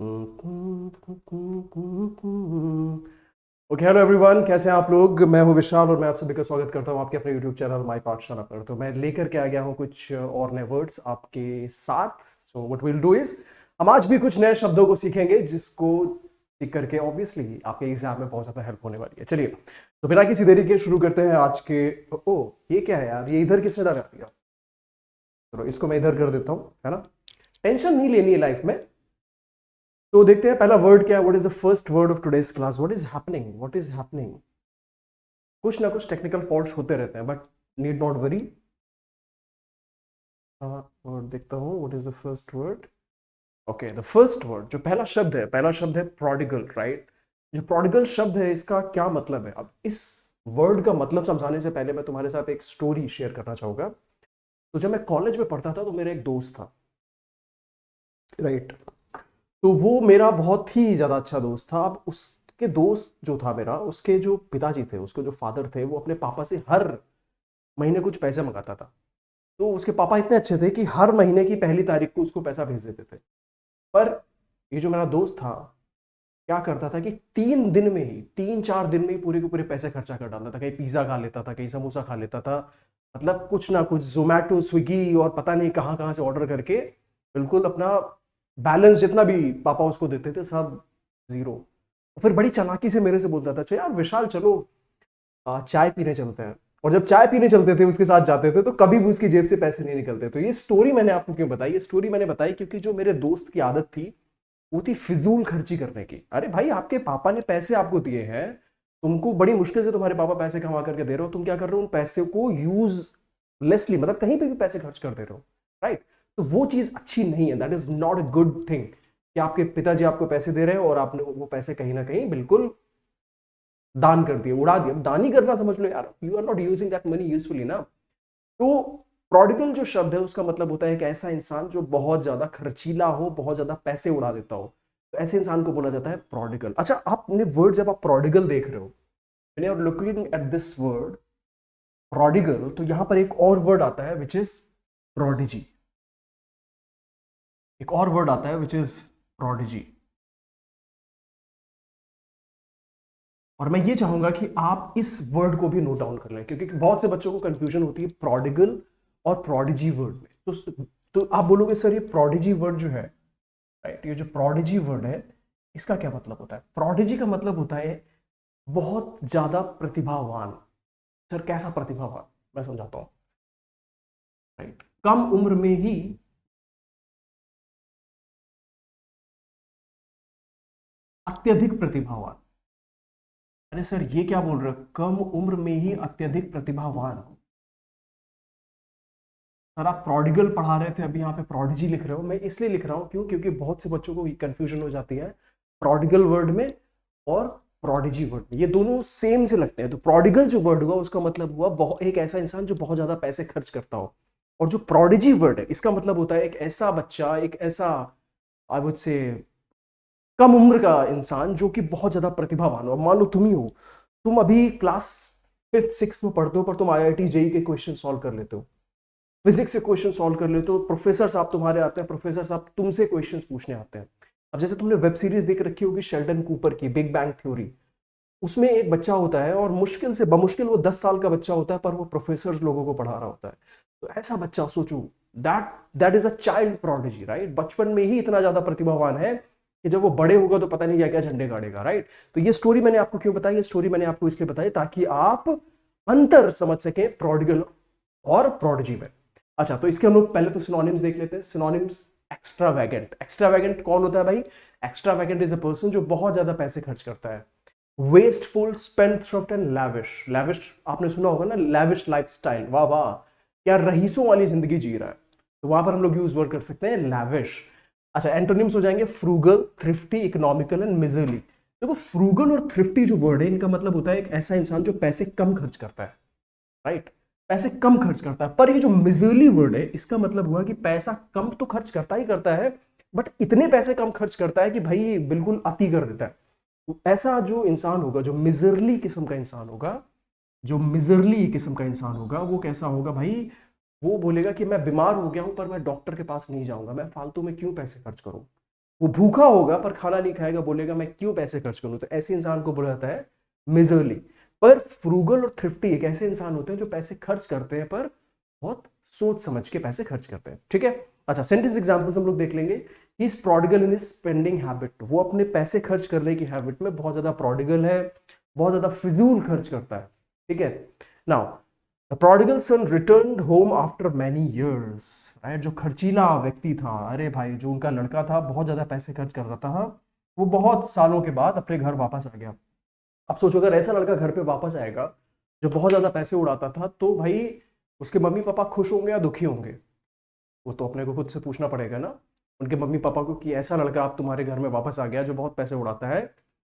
Okay, hello everyone, कैसे हैं आप लोग। मैं हूं विशाल और मैं आप सभी का स्वागत करता हूं आपके अपने यूट्यूब चैनल माई पाठशाला पर। तो मैं लेकर के आ गया हूं कुछ और नए वर्ड्स आपके साथ। So what will do is हम आज भी कुछ नए शब्दों को सीखेंगे जिसको सीख करके ऑब्वियसली आपके एग्जाम में बहुत ज़्यादा हेल्प होने वाली है। चलिए, तो बिना किसी देरी के शुरू करते हैं आज के। ओ, ये क्या है यार, ये इधर किसने डाला दिया। चलो इसको मैं इधर कर देता हूँ, है ना। टेंशन नहीं लेनी है लाइफ में। तो देखते हैं पहला वर्ड क्या है। What is the first word of today's class. What is happening, what is happening. कुछ ना कुछ टेक्निकल फॉल्ट्स होते रहते हैं, but need not worry. Word देखता हूँ, what is the first word. Okay, the first word, जो पहला शब्द है, पहला शब्द है प्रोडिगल, राइट। जो प्रोडिगल शब्द है इसका क्या मतलब है। अब इस वर्ड का मतलब समझाने से पहले मैं तुम्हारे साथ एक स्टोरी शेयर करना चाहूंगा। तो जब मैं कॉलेज में पढ़ता था तो मेरा एक दोस्त था, राइट। तो वो मेरा बहुत ही ज्यादा अच्छा दोस्त था। अब उसके दोस्त जो था मेरा, उसके जो पिताजी थे, उसके जो फादर थे, वो अपने पापा से हर महीने कुछ पैसे मंगाता था। तो उसके पापा इतने अच्छे थे कि हर महीने की पहली तारीख को उसको पैसा भेज देते थे। पर ये जो मेरा दोस्त था, क्या करता था कि 3 दिन में ही, 3-4 दिन में ही पूरे के पूरे पैसे खर्चा कर डालता था। कहीं पिज्जा खा लेता था, कहीं समोसा खा लेता था। मतलब कुछ ना कुछ जोमेटो, स्विगी और पता नहीं कहाँ कहाँ से ऑर्डर करके बिल्कुल अपना बैलेंस जितना भी पापा उसको देते थे सब जीरो। फिर बड़ी चालाकी से मेरे से बोलता था, चलो यार विशाल, चलो चाय पीने चलते हैं। और जब चाय पीने चलते थे, उसके साथ जाते थे, तो कभी भी उसकी जेब से पैसे नहीं निकलते। तो ये स्टोरी मैंने आपको क्यों बताई। ये स्टोरी मैंने बताई क्योंकि जो मेरे दोस्त की आदत थी वो थी फिजूल खर्ची करने की। अरे भाई, आपके पापा ने पैसे आपको दिए हैं, तुमको बड़ी मुश्किल से तुम्हारे पापा पैसे कमा करके दे रहे हो, तुम क्या कर रहे हो, उन पैसे को यूज लेसली, मतलब कहीं पे भी पैसे खर्च कर दे रहे हो, राइट। तो वो चीज अच्छी नहीं है। That is not a good thing कि आपके पिताजी आपको पैसे दे रहे हैं और आपने वो पैसे कहीं ना कहीं बिल्कुल दान कर दिए, उड़ा दिया। दान ही करना समझ लो यार, you are not using that money usefully ना। तो प्रोडिगल जो शब्द है उसका मतलब होता है एक ऐसा इंसान जो बहुत ज्यादा खर्चीला हो, बहुत ज्यादा पैसे उड़ा देता हो। तो ऐसे इंसान को बोला जाता है प्रोडिगल। अच्छा, आपने वर्ड, जब आप प्रोडिगल देख रहे हो, when you are looking at this word prodigal, तो यहां पर एक और वर्ड आता है विच इज प्रोडिजी। एक और वर्ड आता है विच इज प्रोडिजी। और मैं ये चाहूंगा कि आप इस वर्ड को भी नोट डाउन कर लें, क्योंकि बहुत से बच्चों को कंफ्यूजन होती है प्रोडिगल और प्रोडिजी वर्ड में। तो आप बोलोगे सर ये प्रोडिजी वर्ड जो है, राइट, ये जो प्रोडिजी वर्ड है इसका क्या मतलब होता है। प्रोडिजी का मतलब होता है बहुत ज्यादा प्रतिभावान। सर कैसा प्रतिभावान, मैं समझाता हूं, राइट। कम उम्र में ही अत्यधिक प्रतिभावान। अरे सर ये क्या बोल रहे हो, कम उम्र में ही अत्यधिक प्रतिभावान। सर आप प्रोडिगल पढ़ा रहे थे, अभी यहाँ पे प्रोडिजी लिख रहे हो। मैं इसलिए लिख रहा हूँ क्यों, क्योंकि बहुत से बच्चों को कंफ्यूजन हो जाती है प्रोडिगल वर्ड में और प्रोडिजी वर्ड में। ये दोनों सेम से लगते हैं। तो प्रोडिगल जो वर्ड हुआ उसका मतलब हुआ बहुत एक ऐसा इंसान जो बहुत ज्यादा पैसे खर्च करता हो। और जो प्रोडिजी वर्ड है इसका मतलब होता है एक ऐसा बच्चा, एक ऐसा, आई वुड से, कम उम्र का इंसान जो कि बहुत ज्यादा प्रतिभावान हो। मान लो तुम ही हो, तुम अभी क्लास 5th 6th में पढ़ते हो, पर तुम IIT जेई के क्वेश्चन सॉल्व कर लेते हो, फिजिक्स से क्वेश्चन सॉल्व कर लेते हो, प्रोफेसर साहब तुम्हारे आते हैं, प्रोफेसर साहब तुमसे क्वेश्चंस पूछने आते हैं। अब जैसे तुमने वेब सीरीज देख रखी होगी शेल्डन कूपर की, बिग बैंग थ्योरी। उसमें एक बच्चा होता है और मुश्किल से बमुश्किल वो 10 साल का बच्चा होता है, पर वो प्रोफेसर लोगों को पढ़ा रहा होता है। तो ऐसा बच्चा सोचो, that that is a child prodigy, right. बचपन में ही इतना ज्यादा प्रतिभावान है कि जब वो बड़े होगा तो पता नहीं क्या क्या झंडे गाड़ेगा, राइट। तो ये स्टोरी मैंने आपको क्यों बताई, ये स्टोरी मैंने आपको इसलिए बताई ताकि आप अंतर समझ सकें प्रोडिगल और प्रोडिजी में। अच्छा, तो इसके हम लोग पहले तो सिनोनिम्स देख लेते हैं। सिनोनिम्स, एक्स्ट्रावैगेंट। एक्स्ट्रावैगेंट कौन होता है भाई। एक्स्ट्रावैगेंट इज अ पर्सन जो बहुत ज्यादा पैसे खर्च करता है। Wasteful, spendthrift and lavish. Lavish आपने सुना होगा ना, लैविश लाइफस्टाइल, वाह वाह क्या रईसों वाली जिंदगी जी रहा है। तो वहां पर हम लोग यूज वर्ड कर सकते हैं लैविश। अच्छा, एंटोनिम्स हो जाएंगे फ्रूगल, थ्रिफ्टी, इकोनॉमिकल एंड मिजरली। देखो, फ्रूगल और थ्रिफ्टी जो वर्ड है इनका मतलब होता है एक ऐसा इंसान जो पैसे कम खर्च करता है, राइट। पैसे कम खर्च करता है। पर ये जो मिजरली वर्ड है इसका मतलब हुआ कि पैसा कम तो खर्च करता ही करता है, बट इतने पैसे कम खर्च करता है कि भाई बिल्कुल अति कर देता है। तो ऐसा जो इंसान होगा, जो मिजरली किस्म का इंसान होगा, जो मिजरली किस्म का इंसान होगा, वो कैसा होगा भाई। वो बोलेगा कि मैं बीमार हो गया हूं पर मैं डॉक्टर के पास नहीं जाऊंगा, मैं फालतू में क्यों पैसे खर्च करूं। वो भूखा होगा पर खाना नहीं खाएगा, बोलेगा मैं क्यों पैसे खर्च करूं, तो ऐसे इंसान को बोला जाता है मिजरली। पर फ्रूगल और थ्रिफ्टी एक ऐसे इंसान होते हैं जो पैसे खर्च करते हैं पर बहुत सोच समझ के पैसे खर्च करते हैं, ठीक है। अच्छा, सेंटेंस एग्जांपल्स हम लोग देख लेंगे। He is prodigal in spending habit, वो अपने पैसे खर्च करने की हैबिट में बहुत ज्यादा प्रोडिगल है, बहुत ज्यादा फिजूल खर्च करता है, ठीक है। Now the prodigal sun returned home after many years, right. जो खर्चीला व्यक्ति था, अरे भाई जो उनका लड़का था बहुत ज्यादा पैसे खर्च कर रहा था, वो बहुत सालों के बाद अपने घर वापस आ गया। अब सोचो अगर ऐसा लड़का घर पे वापस आएगा जो बहुत ज्यादा पैसे उड़ाता था, तो भाई उसके मम्मी पापा खुश होंगे या दुखी होंगे? वो तो अपने को खुद से पूछना पड़ेगा ना उनके मम्मी पापा को कि ऐसा लड़का आप तुम्हारे घर में वापस आ गया जो बहुत पैसे उड़ाता है,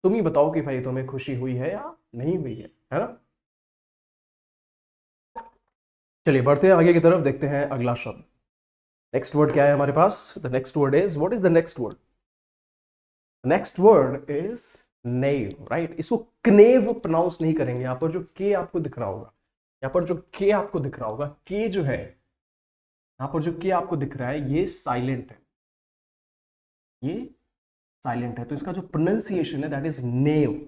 तुम ही बताओ कि भाई तुम्हें खुशी हुई है या नहीं हुई है ना। चलिए बढ़ते हैं आगे की तरफ, देखते हैं अगला शब्द। नेक्स्ट वर्ड क्या है हमारे पास? The next word is, what is the next word? Next word is knave, right. इसको क्नेव प्रोनाउंस नहीं करेंगे। यहाँ पर जो के आपको दिख रहा होगा, यहाँ पर जो के आपको दिख रहा होगा, के जो है यहाँ पर जो के आपको दिख रहा है ये साइलेंट है, ये साइलेंट है। तो इसका जो प्रोनाउंसिएशन है दैट इज नेव,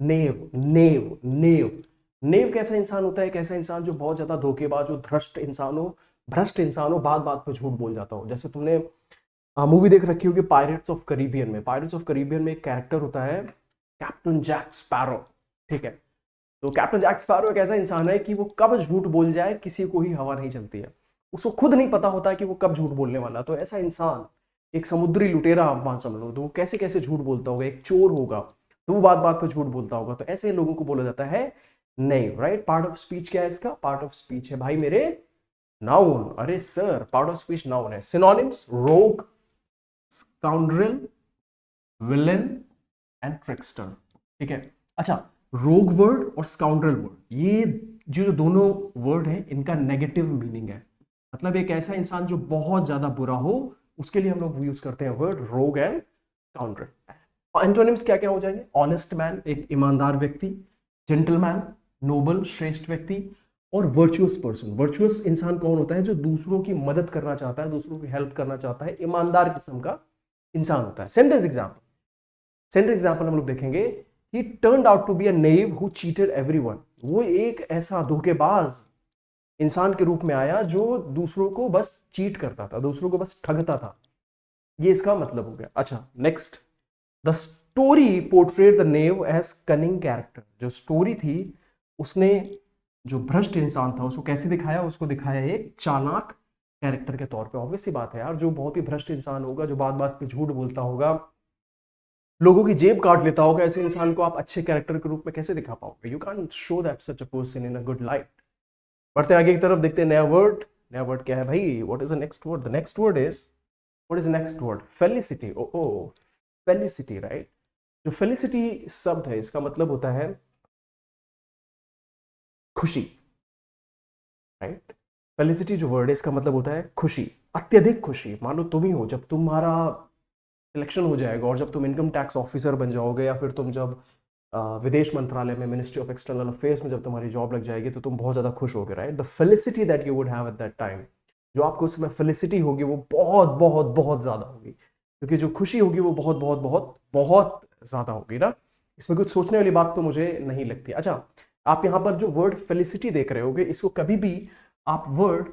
नेव, नेव, नेव। नेव कैसा इंसान होता है? एक ऐसा इंसान जो बहुत ज्यादा धोखेबाज हो, भ्रष्ट इंसान हो, भ्रष्ट इंसान हो, बात बात पे झूठ बोल जाता हो। जैसे तुमने मूवी देख रखी होगी पायरेट्स ऑफ करीबियन में, पायरेट्स ऑफ करीबियन में एक कैरेक्टर होता है कैप्टन जैक स्पैरो, ठीक है। तो कैप्टन जैक स्पैरो एक ऐसा इंसान है कि वो कब झूठ बोल जाए किसी को ही हवा नहीं चलती है, उसको खुद नहीं पता होता है कि वो कब झूठ बोलने वाला। तो ऐसा इंसान एक समुद्री लुटेरा आप मान समझ लो, तो वो कैसे कैसे झूठ बोलता होगा, एक चोर होगा तो वो बात बात पे झूठ बोलता होगा। तो ऐसे लोगों को बोला जाता है नहीं, राइट। पार्ट ऑफ स्पीच क्या है इसका? पार्ट ऑफ स्पीच है भाई मेरे नाउन। अरे sir part of speech noun है। सिनोनिम्स रोग, स्काउंड्रल, विलन एंड ट्रिकस्टर, ठीक है। अच्छा, रोग वर्ड और स्काउंड्रल वर्ड, ये जो दोनों वर्ड हैं इनका नेगेटिव मीनिंग है। मतलब एक ऐसा इंसान जो बहुत ज्यादा बुरा हो, उसके लिए हम लोग यूज करते हैं वर्ड रोग एंड स्काउंड्रल। एंटोनिम्स क्या क्या हो जाएंगे? ऑनेस्ट मैन, एक ईमानदार व्यक्ति, जेंटलमैन, नोबल, श्रेष्ठ व्यक्ति, और वर्चुअस पर्सन। वर्चुअस इंसान कौन होता है? जो दूसरों की मदद करना चाहता है, दूसरों की हेल्प करना चाहता है, ईमानदार किस्म का इंसान होता है। सेंटेंस एग्जाम्पल, सेंटेंस एग्जाम्पल हम लोग देखेंगे। He turned out to be a knave who cheated everyone, वो एक ऐसा धोखेबाज इंसान के रूप में आया जो दूसरों को बस चीट करता था, दूसरों को बस ठगता था। ये इसका मतलब हो गया। अच्छा next, the story portrait the knave as cunning character. जो स्टोरी थी उसने जो भ्रष्ट इंसान था उसको कैसे दिखाया? उसको दिखाया एक चालाक कैरेक्टर के तौर पे। ऑब्वियस सी बात है यार, जो बहुत ही भ्रष्ट इंसान होगा, जो बात बात पे झूठ बोलता होगा, लोगों की जेब काट लेता होगा, ऐसे इंसान को आप अच्छे कैरेक्टर के रूप में कैसे दिखा पाओगे? You can show that such a person in a good light. बढ़ते आगे की तरफ, देखते हैं नया वर्ड। नया वर्ड क्या है भाई? What is the next word? The next word is, what is the next word? Felicity. Oh felicity, right. जो फेलिसिटी शब्द है इसका मतलब होता है खुशी, राइट। फेलिसिटी जो वर्ड है इसका मतलब होता है खुशी, अत्यधिक खुशी। मान लो तुम ही हो, जब तुम्हारा सिलेक्शन हो जाएगा और जब तुम इनकम टैक्स ऑफिसर बन जाओगे, या फिर तुम जब विदेश मंत्रालय में, मिनिस्ट्री ऑफ एक्सटर्नल अफेयर्स में जब तुम्हारी जॉब लग जाएगी, तो तुम बहुत ज़्यादा खुश होगे, right. The felicity that you would have at that time, जो आपको उस समय फेलिसिटी होगी वो बहुत बहुत बहुत ज़्यादा होगी, क्योंकि जो खुशी होगी वो बहुत बहुत बहुत बहुत ज़्यादा होगी ना। इसमें कुछ सोचने वाली बात तो मुझे नहीं लगती। अच्छा, आप यहाँ पर जो वर्ड फेलिसिटी देख रहे होगे, इसको कभी भी आप वर्ड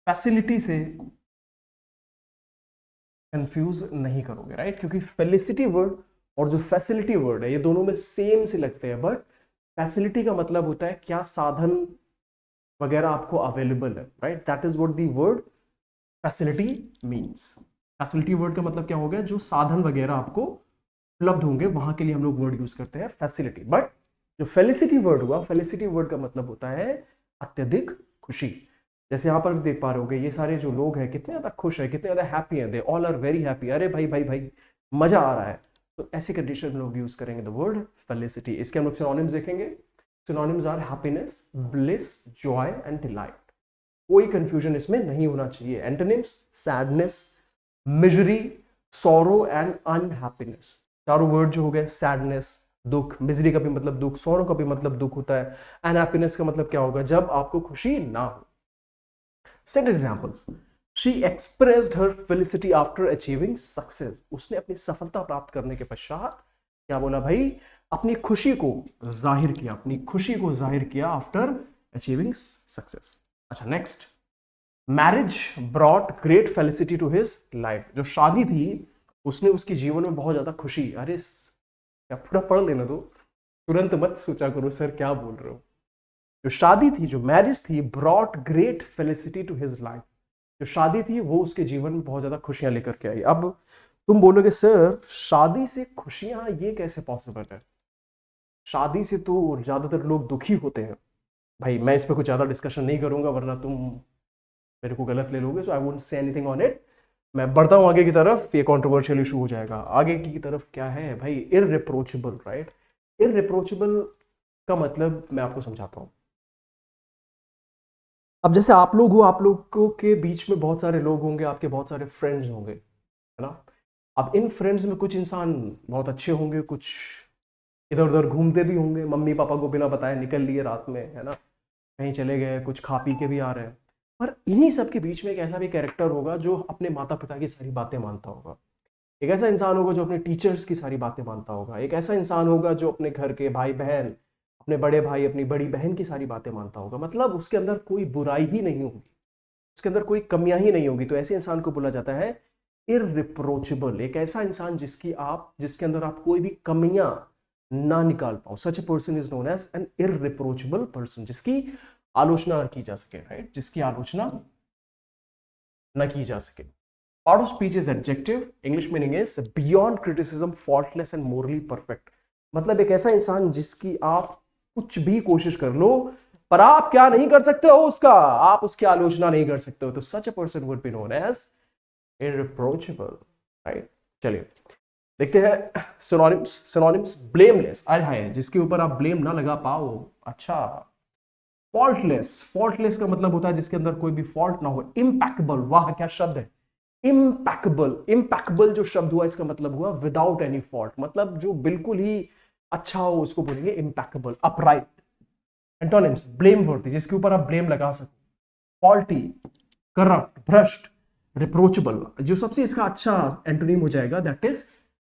फैसिलिटी से कंफ्यूज नहीं करोगे, राइट। क्योंकि फेलिसिटी वर्ड और जो फैसिलिटी वर्ड है ये दोनों में सेम से लगते हैं, बट फैसिलिटी का मतलब होता है क्या साधन वगैरह आपको अवेलेबल है, right. That is what the word facility means. Facility word का मतलब क्या हो गया? जो साधन वगैरह आपको उपलब्ध होंगे वहां के लिए हम लोग वर्ड यूज करते हैं फैसिलिटी। बट जो फेलिसिटी वर्ड हुआ, फेलिसिटी वर्ड का मतलब होता है अत्यधिक खुशी। जैसे यहाँ पर भी देख पा रहे होगे, ये सारे जो लोग हैं कितने ज्यादा खुश है, कितने ज्यादा हैप्पी हैं, they all are very happy. अरे भाई भाई भाई मजा आ रहा है। तो ऐसे कंडीशन में लोग यूज करेंगे द वर्ड फेलिसिटी। इसके हम लोग सिनोनिम्स देखेंगे। Synonyms are happiness, bliss, Joy and delight. कोई कंफ्यूजन इसमें नहीं होना चाहिए। Antonyms sadness, misery, sorrow and unhappiness. चारों वर्ड जो हो गए, सैडनेस दुख, मिजरी का भी मतलब दुख, सॉरो का भी मतलब दुख होता है, अनहैप्पीनेस का मतलब क्या होगा? जब आपको खुशी ना हो। Set examples. She expressed her felicity after achieving success, उसने अपनी सफलता प्राप्त करने के पश्चात क्या बोला भाई, अपनी खुशी को जाहिर किया, अपनी खुशी को जाहिर किया आफ्टर अचीविंग सक्सेस। अच्छा next, marriage brought great felicity to his life, जो शादी थी उसने उसके जीवन में बहुत ज्यादा खुशी, अरे क्या पूरा पढ़ लेना दो, तुरंत मत सोचा करो सर क्या बोल रहे हो। जो शादी थी, जो मैरिज थी, brought great felicity to his life, जो शादी थी वो उसके जीवन में बहुत ज्यादा खुशियां लेकर के आई। अब तुम बोलोगे सर शादी से खुशियां ये कैसे पॉसिबल है, शादी से तो ज्यादातर लोग दुखी होते हैं। भाई मैं इस पर कुछ ज्यादा डिस्कशन नहीं करूंगा वरना तुम मेरे को गलत ले लोगे, so I won't say anything on it. मैं बढ़ता हूं आगे की तरफ, ये कंट्रोवर्शियल इशू हो जाएगा। आगे की तरफ क्या है भाई, इररिप्रोचेबल, राइट। इररिप्रोचेबल का मतलब मैं आपको समझाता हूं। अब जैसे आप लोग हो, आप लोगों के बीच में बहुत सारे लोग होंगे, आपके बहुत सारे फ्रेंड्स होंगे, है ना। अब इन फ्रेंड्स में कुछ इंसान बहुत अच्छे होंगे, कुछ इधर उधर घूमते भी होंगे, मम्मी पापा को बिना बताए निकल लिए रात में, है ना, कहीं चले गए, कुछ खा पी के भी आ रहे हैं। पर इन्हीं सब के बीच में एक ऐसा भी कैरेक्टर होगा जो अपने माता पिता की सारी बातें मानता होगा। एक ऐसा इंसान होगा जो अपने टीचर्स की सारी बातें मानता होगा। एक ऐसा इंसान होगा जो अपने घर के भाई बहन, अपने बड़े भाई, अपनी बड़ी बहन की सारी बातें मानता होगा। मतलब उसके अंदर कोई बुराई ही नहीं होगी, उसके अंदर कोई कमियां ही नहीं होगी। तो ऐसे इंसान को बोला जाता है इररिप्रोचेबल। एक ऐसा इंसान जिसके अंदर आप कोई भी कमियां ना निकाल पाओ। Such a person is known as an irreproachable person, जिसकी आलोचना न की जा सके, राइट, जिसकी आलोचना न की जा सके। Part of speech is adjective, English meaning is beyond criticism, faultless and morally perfect. मतलब एक ऐसा इंसान जिसकी आप कुछ भी कोशिश कर लो पर आप क्या नहीं कर सकते हो, उसका आप उसकी आलोचना नहीं कर सकते हो। तो such a person would be known as irreproachable, right. चलिए देखते हैं सिनोनिम्स। सिनोनिम्स, ब्लेमलेस, आय हाय, जिसके ऊपर आप ब्लेम ना लगा पाओ। अच्छा, फॉल्टलेस, फॉल्टलेस का मतलब होता है जिसके अंदर कोई भी फॉल्ट ना हो। इम्पैकेबल, वाह क्या शब्द है, इम्पैकेबल। इम्पैकेबल जो शब्द हुआ इसका मतलब हुआ विदाउट एनी फॉल्ट, मतलब जो बिल्कुल ही अच्छा हो उसको बोलेंगे इम्पैकेबल। अपराइट। एंटोनिम्स, ब्लेम वर्दी, जिसके ऊपर आप ब्लेम लगा सको। फॉल्टी, करप्ट, भ्रष्ट, रिप्रोचेबल। जो सबसे इसका अच्छा एंटोनिम हो जाएगा दैट इज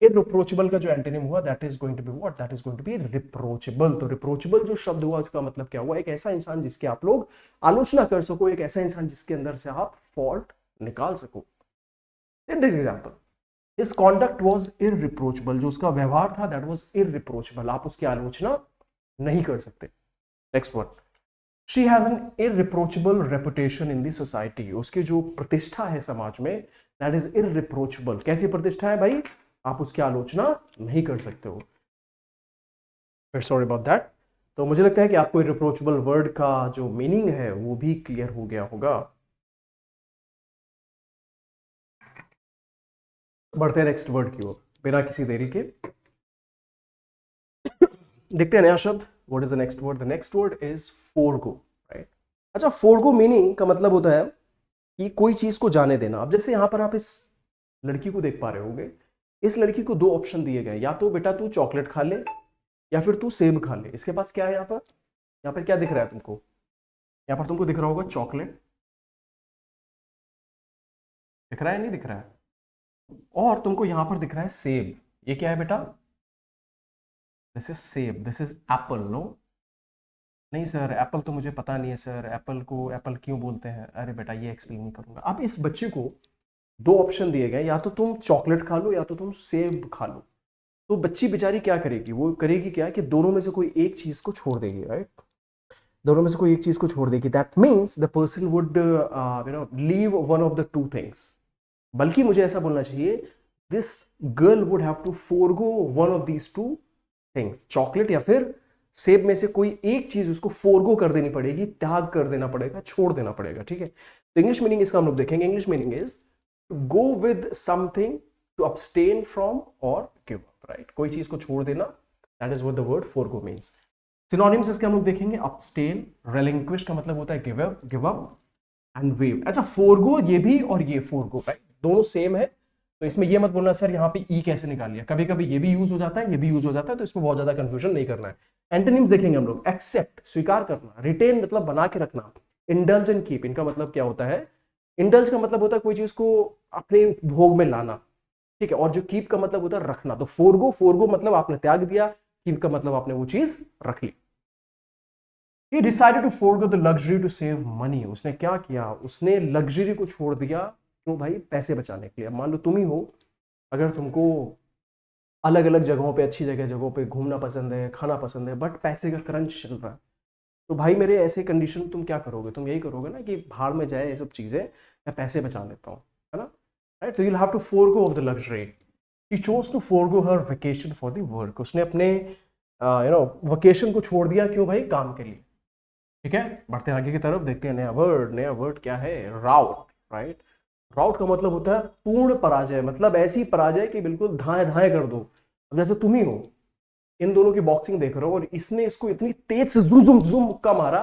इररिप्रोचेबल, का जो एंटोनिम हुआ that is going to be what, that is going to be reproachable. तो रिप्रोचेबल जो शब्द हुआ उसका मतलब क्या हुआ, एक ऐसा इंसान जिसके आप लोग आलोचना कर सको, एक ऐसा इंसान जिसके अंदर से आप फॉल्ट निकाल सको। एग्जाम्पल, हिज कॉन्डक्ट वॉज इररिप्रोचेबल, जो उसका व्यवहार था दैट वॉज इररिप्रोचेबल, आप उसकी आलोचना नहीं कर सकते। Next one, she has an irreproachable reputation in the society, उसकी जो प्रतिष्ठा है समाज में दैट इज इररिप्रोचेबल। कैसी प्रतिष्ठा है भाई, आप उसकी आलोचना नहीं कर सकते हो। Sorry about that. तो मुझे लगता है कि आपको इररिप्रोचेबल वर्ड का जो मीनिंग है वो भी क्लियर हो गया होगा। बढ़ते हैं नेक्स्ट वर्ड की ओर बिना किसी देरी के। देखते हैं नया शब्द। What is the next word, the next word is forgo, right. अच्छा, फोरगो मीनिंग का मतलब होता है कि कोई चीज को जाने देना। अब जैसे यहां पर आप इस लड़की को देख पा रहे होंगे, इस लड़की को दो ऑप्शन दिए गए, या तो बेटा तू चॉकलेट खा ले या फिर तू सेब खा ले। इसके पास क्या है, यहाँ पर क्या दिख रहा है तुमको, यहाँ पर तुमको दिख रहा होगा चॉकलेट, दिख रहा है नहीं दिख रहा है, और तुमको यहां पर दिख रहा है सेब। ये क्या है बेटा, दिस इज सेब, दिस इज एप्पल। नो, नहीं सर एप्पल तो मुझे पता नहीं है सर, एप्पल को एप्पल क्यों बोलते हैं। अरे बेटा ये एक्सप्लेन नहीं करूंगा। अब इस बच्चे को दो ऑप्शन दिए गए, या तो तुम चॉकलेट खा लो या तो तुम सेब खा लो। तो बच्ची बेचारी क्या करेगी, वो करेगी क्या कि दोनों में से कोई एक चीज को छोड़ देगी, राइट। दोनों में से कोई एक चीज को छोड़ देगी। That means the person would leave one of the two things. बल्कि मुझे ऐसा बोलना चाहिए, this girl would have to forgo one of these two things, chocolate या फिर सेब में से कोई एक चीज उसको फोरगो कर देनी पड़ेगी, त्याग कर देना पड़ेगा, छोड़ देना पड़ेगा, ठीक है। तो इंग्लिश मीनिंग इसका हम लोग देखेंगे। English meaning is go with something, to abstain from और गिव अप, राइट। कोई चीज को छोड़ देना, that is what the word forgo means. Synonyms इसके हम लोग देखेंगे। abstain, relinquish का मतलब होता है गिव अप एंड वेव। अच्छा, फोरगो ये भी और ये फोरगो, राइट, दोनों सेम है। तो इसमें ये मत बोलना सर यहाँ पे ई कैसे निकाल लिया, कभी कभी ये भी यूज हो जाता है, ये भी यूज हो जाता है, तो इसमें बहुत ज्यादा कंफ्यूजन नहीं करना है। एंटोनिम्स देखेंगे हम लोग। एक्सेप्ट, स्वीकार करना, रिटेन मतलब बना के रखना, इंडल्ज एंड कीप, इनका मतलब क्या होता है, इंडल्ज का मतलब होता है कोई चीज को अपने भोग में लाना, ठीक है, और जो कीप का मतलब होता है रखना। तो फोरगो, फोरगो मतलब आपने त्याग दिया, कीप का मतलब आपने वो चीज रख ली। He decided to forego the luxury to save money. उसने क्या किया, उसने लग्जरी को छोड़ दिया, क्यों भाई, पैसे बचाने के लिए। मान लो तुम ही हो, अगर तुमको अलग अलग जगहों पे, अच्छी जगहों पे घूमना पसंद है, खाना पसंद है, बट पैसे का क्रंच चल रहा है, तो भाई मेरे ऐसे कंडीशन तुम क्या करोगे, तुम यही करोगे ना कि भाड़ में जाए ये सब चीजें, मैं पैसे बचा लेता हूँ, है ना, राइट। तो you have to forgo of the luxury. She chose to forgo her vacation for the work. उसने अपने वेकेशन को छोड़ दिया, क्यों भाई, काम के लिए। ठीक है, बढ़ते हैं आगे की तरफ, देखते हैं नया वर्ड। नया वर्ड क्या है, राउट, राइट। राउट का मतलब होता है पूर्ण पराजय, मतलब ऐसी पराजय कि बिल्कुल धाए धाए कर दो। अब जैसे तुम ही हो, इन दोनों की बॉक्सिंग देख रहे हो और इसने इसको इतनी तेज से जुम जुम जुम मुक्का मारा,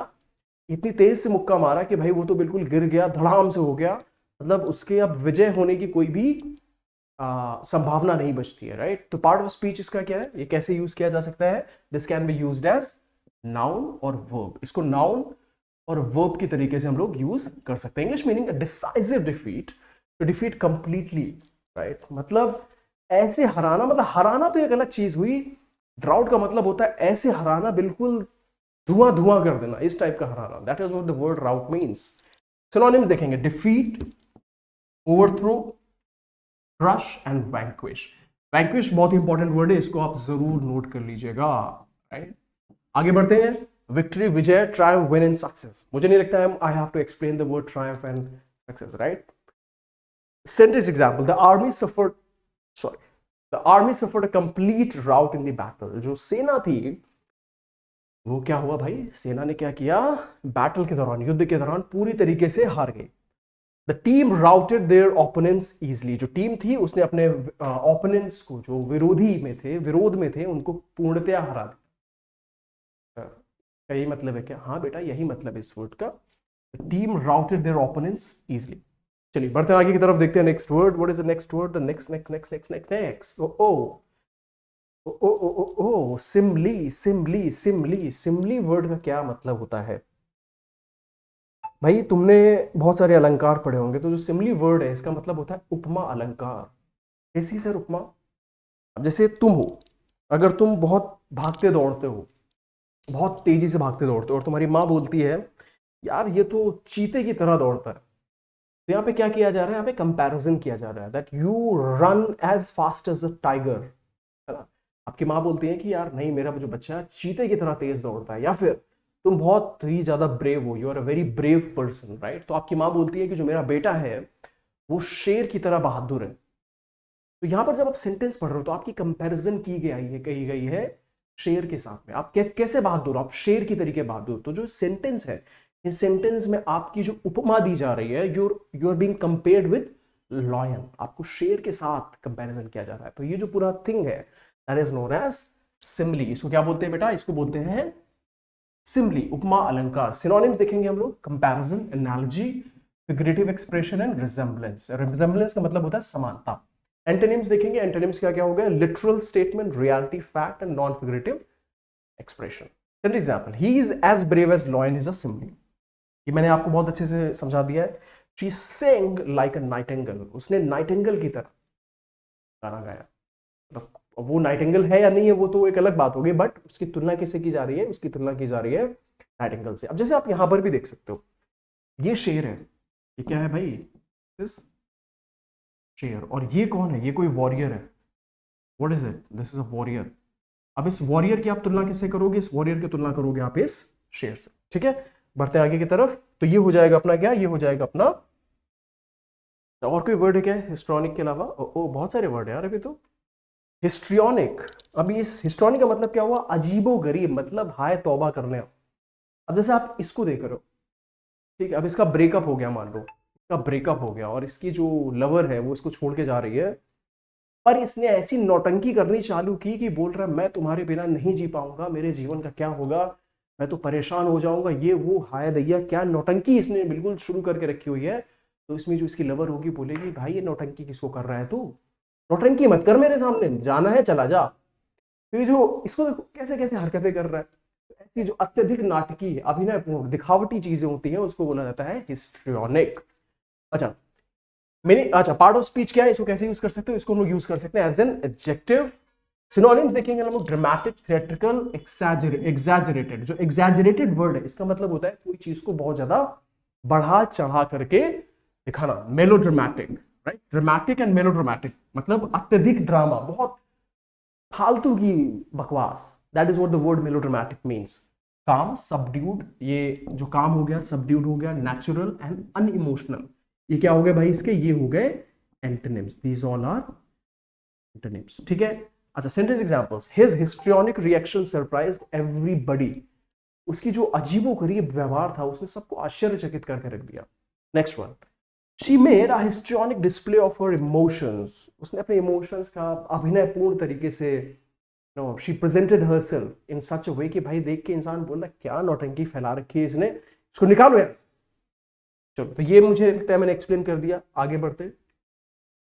इतनी तेज से मुक्का मारा कि भाई वो तो बिल्कुल गिर गया, धड़ाम से हो गया। मतलब उसके अब विजय होने की कोई भी संभावना नहीं बचती है, राइट। तो पार्ट ऑफ स्पीच इसका क्या है, ये कैसे यूज किया जा सकता है, this can be used as noun और वर्ब। इसको नाउन और वर्ब की तरीके से हम लोग यूज कर सकते हैं। English meaning decisive defeat, to defeat completely, right. मतलब ऐसे हराना, मतलब हराना तो एक अलग चीज हुई। ड्राउट का मतलब होता है ऐसे हराना, बिल्कुल धुआं धुआं कर देना, इस टाइप का हराना। That is what the word rout means. Synonyms देखेंगे, defeat, overthrow, crush and vanquish. Vanquish बहुत इंपॉर्टेंट वर्ड है, इसको आप जरूर नोट कर लीजिएगा, राइट। आगे बढ़ते हैं, विक्ट्री, विजय, ट्रायम्फ, विन एंड सक्सेस। मुझे नहीं लगता है I have to explain the word triumph and success, right. Sentence example, the army suffered, sorry, the army suffered a complete rout in the battle. जो सेना थी वो क्या हुआ भाई, सेना ने क्या किया, बैटल के दौरान, युद्ध के दौरान पूरी तरीके से हार गई। The team routed their opponents easily. जो टीम थी उसने अपने ओपोनेंट्स को, जो विरोधी में थे, विरोध में थे, उनको पूर्णतया हरा दिया। यही मतलब है क्या, हाँ बेटा यही मतलब है इस वर्ड का, team routed their opponents easily. चलिए बढ़ते हैं आगे की तरफ, देखते हैं next word. What is the next word, the next next next next next next oh oh oh oh oh oh simile, simile, simile. Simile word का क्या मतलब होता है भाई, तुमने बहुत सारे अलंकार पढ़े होंगे, तो जो सिमली वर्ड है इसका मतलब होता है उपमा अलंकार। कैसी सर उपमा, अब जैसे तुम हो, अगर तुम बहुत भागते दौड़ते हो, बहुत तेजी से भागते दौड़ते हो, और तुम्हारी माँ बोलती है यार ये तो चीते की तरह दौड़ता है, तो यहाँ पे क्या किया जा रहा है, यहाँ पे कंपैरिजन किया जा रहा है, that you run as fast as a tiger, है ना। आपकी माँ बोलती है कि यार नहीं, मेरा जो बच्चा है चीते की तरह तेज दौड़ता है। या फिर तुम बहुत ही ज्यादा ब्रेव हो, you are a very brave person, right. तो आपकी माँ बोलती है कि जो मेरा बेटा है वो शेर की तरह बहादुर है। तो यहां पर जब आप सेंटेंस पढ़ रहे हो तो आपकी कंपैरिजन की गई है, कही गई है शेर के साथ में। आप कैसे बहादुर, आप शेर की तरीके बहादुर। तो जो सेंटेंस है, इस सेंटेंस में आपकी जो उपमा दी जा रही है, you are being compared with lion, आपको शेर के साथ कंपैरिजन किया जा रहा है। तो ये जो पूरा थिंग है, that is known as Simli. इसको क्या बोलते हैं बेटा, इसको बोलते हैं सिमली, उपमा अलंकार। सिनोनिम्स देखेंगे हम लोग, comparison, analogy, figurative expression and resemblance. Resemblance का मतलब होता है समानता। एंटोनिम्स देखेंगे, एंटोनिम्स क्या क्या हो गया, literal statement, reality, fact and non figurative expression. For example, he is as brave as lion is a simile. ये मैंने आपको बहुत अच्छे से समझा दिया है। She sang like a nightingale, उसने नाइटिंगेल की तरह गाना गाया। मतलब वो नाइटिंगेल है या नहीं है वो तो एक अलग बात होगी, बट उसकी तुलना किससे की जा रही है, उसकी तुलना की जा रही है नाइटिंगेल से। अब जैसे आप यहां पर भी देख सकते हो, ये शेर है, ये क्या है भाई, दिस शेर। और ये कौन है, ये कोई वॉरियर है। What is it, this is a warrior. अब इस वॉरियर की आप तुलना किससे करोगे, इस वॉरियर की तुलना करोगे आप इस शेर से। ठीक है, बढ़ते हैं आगे की तरफ। तो ये हो जाएगा अपना क्या, ये हो जाएगा अपना, और कोई वर्ड है क्या हिस्ट्रॉनिक के अलावा, ओ बहुत सारे वर्ड है यार अभी तो। हिस्ट्रियोनिक, अभी इस हिस्ट्रॉनिक का मतलब क्या हुआ, अजीबो गरीब, मतलब हाय तौबा करने। अब जैसे आप इसको देख रहे हो, ठीक है, अब इसका ब्रेकअप हो गया, मान लो इसका ब्रेकअप हो गया और इसकी जो लवर है वो इसको छोड़ के जा रही है, पर इसने ऐसी नौटंकी करनी चालू की कि बोल रहा है मैं तुम्हारे बिना नहीं जी पाऊंगा, मेरे जीवन का क्या होगा, मैं तो परेशान हो जाऊंगा, ये वो, हाय दैया क्या नौटंकी इसने बिल्कुल शुरू करके रखी हुई है। तो इसमें जो इसकी लवर होगी बोलेगी भाई ये नौटंकी किसको कर रहा है तू, नौटंकी मत कर मेरे सामने, जाना है चला जा। तो ये जो इसको देखो कैसे कैसे हरकतें कर रहा है, तो ऐसी जो अत्यधिक नाटकीय, अभिनयपूर्ण, दिखावटी चीजें होती हैं उसको बोला जाता है हिस्ट्रियोनिक। अच्छा, मैंने अच्छा पार्ट ऑफ स्पीच क्या है, इसको कैसे यूज कर सकते हो, इसको हम लोग यूज कर सकते हैं एज एन एडजेक्टिव। सिनोनिम्स देखेंगे हम लोग, ड्रामेटिक, थिएट्रिकल, एग्जैजरेटेड। जो एग्जैजरेटेड वर्ड है इसका मतलब होता है कोई चीज को बहुत ज्यादा बढ़ा चढ़ा करके दिखाना। Melodramatic, right, dramatic and melodramatic मतलब अत्यधिक ड्रामा, बहुत फालतू की बकवास, that is what the word melodramatic means. काम, सबड्यूड, ये जो काम हो गया सबड्यूड हो गया, नेचुरल एंड अनइमोशनल, ये क्या हो गए भाई इसके, ये हो गए antonyms. These all are antonyms, ठीक है। अच्छा, sentence examples, his histrionic reaction surprised everybody. उसकी जो अजीबोगरीब व्यवहार था उसने सबको आश्चर्यचकित करके रख दिया। Next one, she made a histrionic display of her emotions. उसने अपने इमोशंस का अभिनयपूर्ण तरीके से, no, she presented herself in such a way कि भाई देख के इंसान बोल रहा क्या नौटंकी फैला रखी है इसने, इसको निकालो यार। चलो, तो ये मुझे लगता है मैंने एक्सप्लेन कर दिया, आगे बढ़ते।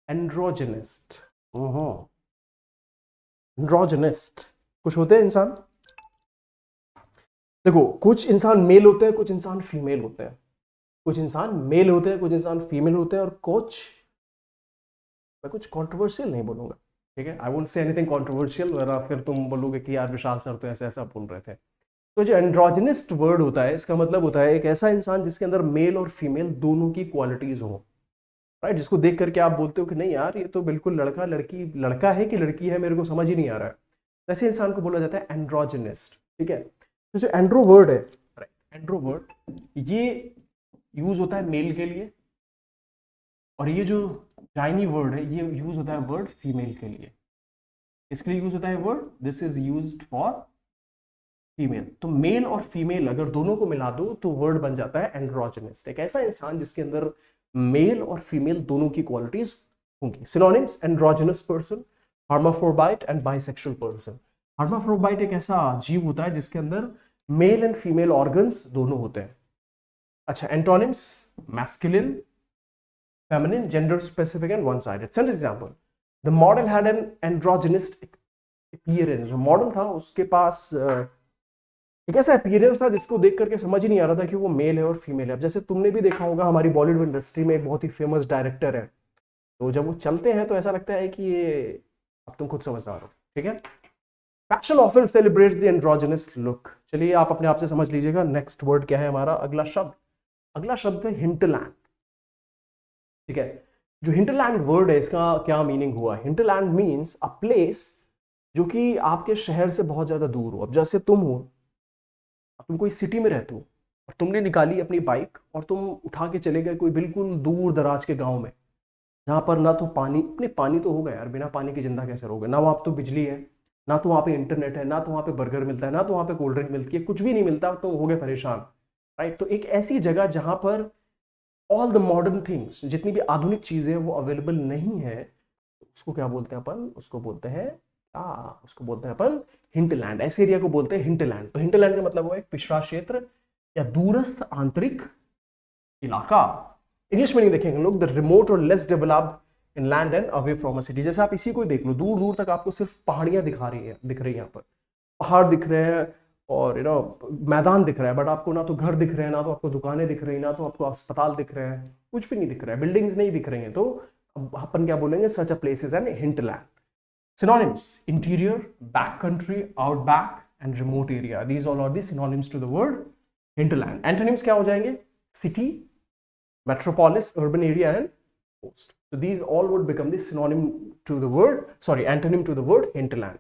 एंड्रोजनिस्ट, एंड्रोजनिस्ट कुछ होते हैं इंसान, देखो कुछ इंसान मेल होते हैं, कुछ इंसान फीमेल होते हैं, कुछ इंसान मेल होते हैं, कुछ इंसान फीमेल होते हैं, और कुछ, मैं कुछ कंट्रोवर्शियल नहीं बोलूंगा, ठीक है, आई वोंट से एनीथिंग कंट्रोवर्शियल, वरना फिर तुम बोलोगे कि यार विशाल सर तो ऐसा ऐसा बोल रहे थे। तो जो एंड्रोजनिस्ट वर्ड होता है इसका मतलब होता है एक ऐसा इंसान जिसके अंदर मेल और फीमेल दोनों की क्वालिटीज हो, राइट, जिसको देख करके आप बोलते हो कि नहीं यार ये तो बिल्कुल लड़का लड़की, लड़का है कि लड़की है मेरे को समझ ही नहीं आ रहा है, ऐसे इंसान को बोला जाता है एंड्रोजनिस्ट, ठीक है। तो जो एंड्रो वर्ड है, राइट, एंड्रो वर्ड ये यूज होता है मेल के लिए, और ये जो चाइनी वर्ड है ये यूज होता है वर्ड फीमेल के लिए। इसके लिए यूज होता है word, this is used for female. तो मेल और फीमेल अगर दोनों को मिला दो तो वर्ड बन जाता है एंड्रोजनिस्ट, एक ऐसा इंसान जिसके अंदर मेल और फीमेल दोनों की क्वालिटीज होंगी। Synonyms, androgynous person, hermaphrodite and bisexual person. Hermaphrodite एक ऐसा जीव होता है जिसके अंदर मेल एंड फीमेल ऑर्गन्स दोनों होते हैं। अच्छा, antonyms, masculine, feminine, gender specific and one sided. Send example, the model had an androgynous appearance। जो मॉडल था उसके पास एक ऐसा अपीयरेंस था जिसको देख करके समझ ही नहीं आ रहा था कि वो मेल है और फीमेल है। अब जैसे तुमने भी देखा होगा हमारी बॉलीवुड इंडस्ट्री में एक बहुत ही फेमस डायरेक्टर है, तो जब वो चलते हैं तो ऐसा लगता है कि ये, अब तुम खुद समझदार हो, ठीक है। Fashion often celebrates the androgynous look. चलिए आप अपने आप से समझ लीजिएगा नेक्स्ट वर्ड क्या है हमारा, अगला शब्द। अगला शब्द है हिंटलैंड, ठीक है। जो हिंटरलैंड वर्ड है इसका क्या मीनिंग हुआ, हिंटरलैंड मीन्स अ प्लेस जो कि आपके शहर से बहुत ज्यादा दूर हो। अब जैसे तुम हो, तुम कोई सिटी में रहते हो और तुमने निकाली अपनी बाइक और तुम उठा के चले गए कोई बिल्कुल दूर दराज के गांव में, जहां पर ना तो पानी, अपने पानी तो होगा यार, बिना पानी के जिंदा कैसे रहोगे, ना वहां तो बिजली है, ना तो वहां पे इंटरनेट है, ना तो वहां पे बर्गर मिलता है, ना तो वहां पे कोल्ड ड्रिंक मिलती है, कुछ भी नहीं मिलता, तो हो गए परेशान, राइट। तो एक ऐसी जगह जहां पर ऑल द मॉडर्न थिंग्स, जितनी भी आधुनिक चीजें वो अवेलेबल नहीं है, उसको क्या बोलते हैं अपन, उसको बोलते हैं उसको बोलते हैं अपन हिंटलैंड। ऐसे एरिया को बोलते हैं हिंटलैंड। तो हिंटलैंड का मतलब हुआ एक पिछड़ा क्षेत्र या दूरस्थ आंतरिक इलाका। इंग्लिश मीनिंग देखेंगे हम लोग, द रिमोट और less developed in land and away from a city. जैसे आप इसी को देख लो, दूर दूर तक आपको सिर्फ पहाड़ियां दिख रही है यहाँ पर, पहाड़ दिख रहे हैं और मैदान दिख रहा है, बट आपको ना तो घर दिख रहे हैं, ना तो आपको दुकानें दिख रही हैं, ना तो आपको अस्पताल दिख रहे हैं, कुछ भी नहीं दिख रहा है, बिल्डिंग्स नहीं दिख रही हैं। तो अपन क्या बोलेंगे, such a place is an hinterland. Synonyms, interior, back country, outback and remote area. These all are the synonyms to the word hinterland. Antonyms क्या हो जाएंगे, city, metropolis, urban area and coast. So these all would become the synonym to the word, sorry, antonym to the word hinterland.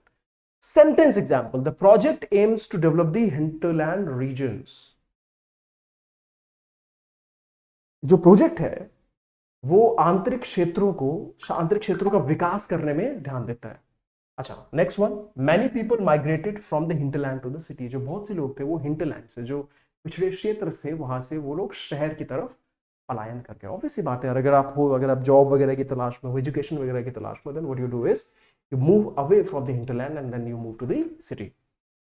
Sentence example, the project aims to develop the hinterland regions. जो project है वो आंतरिक क्षेत्रों का विकास करने में ध्यान देता है। अच्छा, next one, many people migrated from the hinterland to the city. जो बहुत से लोग थे वो हिंटरलैंड से, जो पिछड़े क्षेत्र से, वहां से वो लोग शहर की तरफ पलायन करके। ऑब्वियस सी बात है, अगर आप जॉब वगैरह की तलाश में हो, एजुकेशन वगैरह की तलाश में, then what you do is you move away from the hinterland and then you move to the city.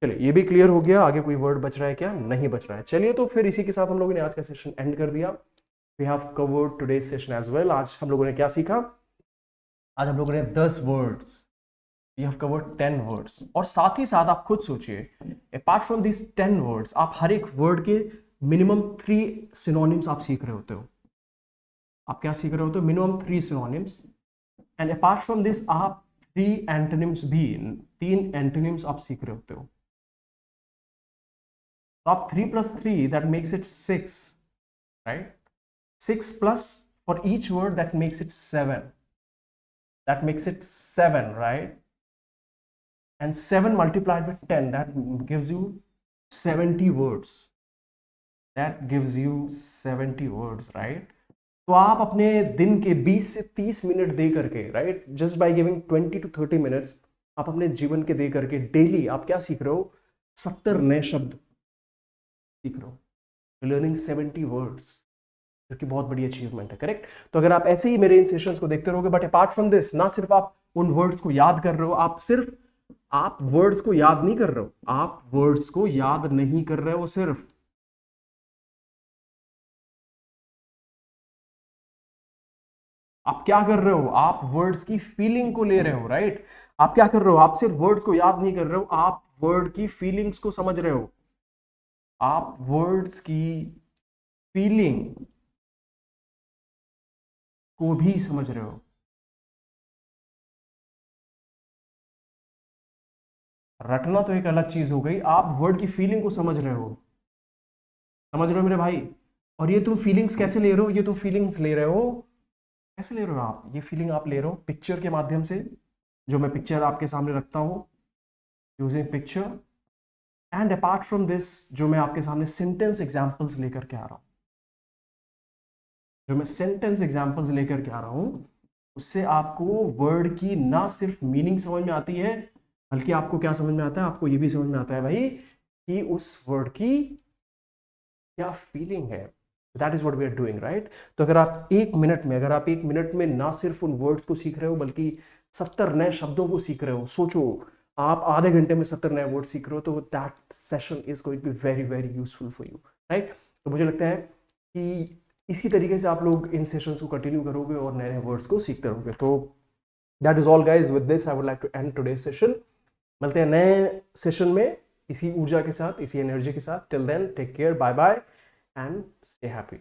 चलिए ये भी क्लियर हो गया, आगे कोई वर्ड बच रहा है क्या, नहीं बच रहा है। चलिए तो फिर इसी के साथ हम लोगों ने आज का सेशन एंड कर दिया। We have covered today's session as well. आज हम लोगों ने क्या सीखा, आज हम लोगों ने 10 words, we have covered 10 words, और साथ ही साथ आप खुद सोचिए, अपार्ट फ्रॉम दिस 10 वर्ड्स, आप हर एक वर्ड के मिनिमम 3 सिनोनिम्स आप सीख रहे होते हो। आप क्या सीख रहे होते हो? Minimum 3 synonyms, and apart from this आप 3 एंटोनिम्स भी, 3 एंटोनिम्स आप सीख रहे होते हो। तो आप 3 + 3 that makes it 6, right? 6 plus for each word that makes it 7, that makes it 7, right? And 7 multiplied by 10, that gives you 70 words. That gives you 70 words, right? तो आप अपने दिन के 20 से 30 मिनट दे करके, right, just by giving 20 to 30 minutes, आप अपने जीवन के दे करके डेली आप क्या सीख रहे हो? 70 नए शब्द सीख रहे हो। लर्निंग 70 वर्ड्स, जो कि बहुत बड़ी अचीवमेंट है, करेक्ट? तो अगर आप ऐसे ही मेरे इन सेशंस को देखते रहोगे, बट अपार्ट फ्रॉम दिस, ना सिर्फ आप उन वर्ड्स को याद कर रहे हो, आप वर्ड्स को याद नहीं कर रहे हो, आप वर्ड्स को याद नहीं कर रहे हो, सिर्फ आप क्या कर रहे हो? आप वर्ड्स की फीलिंग को ले रहे हो, राइट? आप क्या कर रहे हो? आप सिर्फ वर्ड्स को याद नहीं कर रहे हो, आप वर्ड की फीलिंग्स को समझ रहे हो। आप वर्ड्स की फीलिंग को भी समझ रहे हो। रटना तो एक अलग चीज हो गई, आप वर्ड की फीलिंग को समझ रहे हो। समझ रहे हो मेरे भाई? और ये तुम फीलिंग्स कैसे ले रहे हो? ये तुम फीलिंग्स ले रहे हो, कैसे ले रहे हो आप? ये फीलिंग आप ले रहे हो पिक्चर के माध्यम से, जो मैं पिक्चर आपके सामने रखता हूं, using picture. And apart from this, जो मैं आपके सामने सेंटेंस एग्जांपल्स लेकर के आ रहा हूं, जो मैं सेंटेंस एग्जांपल्स लेकर के आ रहा हूं, उससे आपको वर्ड की ना सिर्फ मीनिंग समझ में आती है, बल्कि आपको क्या समझ में आता है? आपको ये भी समझ में आता है भाई कि उस वर्ड की क्या फीलिंग है। That is what we are doing, right? तो अगर आप एक मिनट में ना सिर्फ उन वर्ड्स को सीख रहे हो, बल्कि 70 नए शब्दों को सीख रहे हो, सोचो आप आधे घंटे में 70 नए वर्ड सीख रहे हो, तो that session is going to be very very useful for you, right? तो मुझे लगता है कि इसी तरीके से आप लोग इन सेशंस को कंटिन्यू करोगे और नए नए वर्ड्स को सीखते रहोगे। तो that is all guys, with this I would like to end today's session. मिलते हैं नए सेशन में इसी ऊर्जा के साथ, इसी एनर्जी के साथ। Till then, take care, bye bye and stay happy.